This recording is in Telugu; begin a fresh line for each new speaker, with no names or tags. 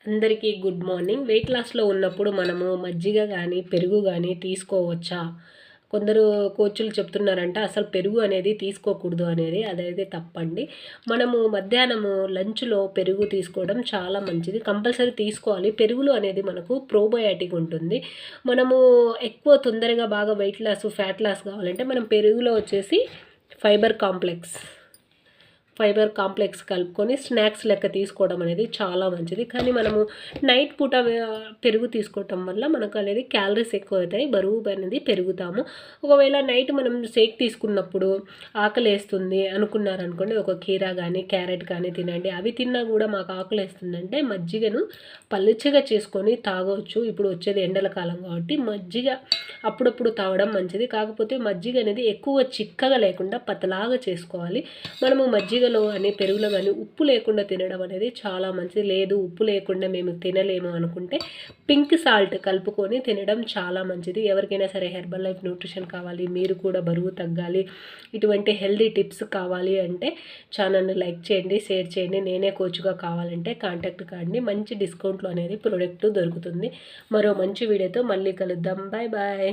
అందరికీ గుడ్ మార్నింగ్. వెయిట్ లాస్లో ఉన్నప్పుడు మనము మజ్జిగ కానీ పెరుగు కానీ తీసుకోవచ్చా? కొందరు కోచ్‌లు చెప్తున్నారంట అసలు పెరుగు అనేది తీసుకోకూడదు అనేది. అదైతే తప్పండి. మనము మధ్యాహ్నము లంచ్‌లో పెరుగు తీసుకోవడం చాలా మంచిది. కంపల్సరీ తీసుకోవాలి. పెరుగులో అనేది మనకు ప్రోబయాటిక్ ఉంటుంది. మనము ఎక్కువ తొందరగా బాగా వెయిట్ లాస్, ఫ్యాట్ లాస్ కావాలంటే మనం పెరుగులో వచ్చేసి ఫైబర్ కాంప్లెక్స్ కలుపుకొని స్నాక్స్ లెక్క తీసుకోవడం అనేది చాలా మంచిది. కానీ మనము నైట్ పూట పెరుగు తీసుకోవటం వల్ల మనకు అనేది క్యాలరీస్ ఎక్కువ అవుతాయి, బరువు అనేది పెరుగుతాము. ఒకవేళ నైట్ మనం షేక్ తీసుకున్నప్పుడు ఆకలేస్తుంది అనుకున్నారనుకోండి, ఒక కీరా కానీ క్యారెట్ కానీ తినండి. అవి తిన్నా కూడా మాకు ఆకలేస్తుందంటే మజ్జిగను పలుచగా చేసుకొని తాగవచ్చు. ఇప్పుడు వచ్చేది ఎండల కాలం కాబట్టి మజ్జిగ అప్పుడప్పుడు తాగడం మంచిది. కాకపోతే మజ్జిగ అనేది ఎక్కువ చిక్కగా లేకుండా పతలాగా చేసుకోవాలి. మనము మజ్జిగలో కానీ పెరుగులో కానీ ఉప్పు లేకుండా తినడం అనేది చాలా మంచిది. లేదు ఉప్పు లేకుండా మేము తినలేము అనుకుంటే పింక్ సాల్ట్ కలుపుకొని తినడం చాలా మంచిది. ఎవరికైనా సరే హెర్బల్ లైఫ్ న్యూట్రిషన్ కావాలి, మీరు కూడా బరువు తగ్గాలి, ఇటువంటి హెల్దీ టిప్స్ కావాలి అంటే ఛానల్ని లైక్ చేయండి, షేర్ చేయండి. నేనే కోచ్గా కావాలంటే కాంటాక్ట్ కాండి. మంచి డిస్కౌంట్లో అనేది ప్రోడక్ట్ దొరుకుతుంది. మరో మంచి వీడియోతో మళ్ళీ కలుద్దాం. Bye bye.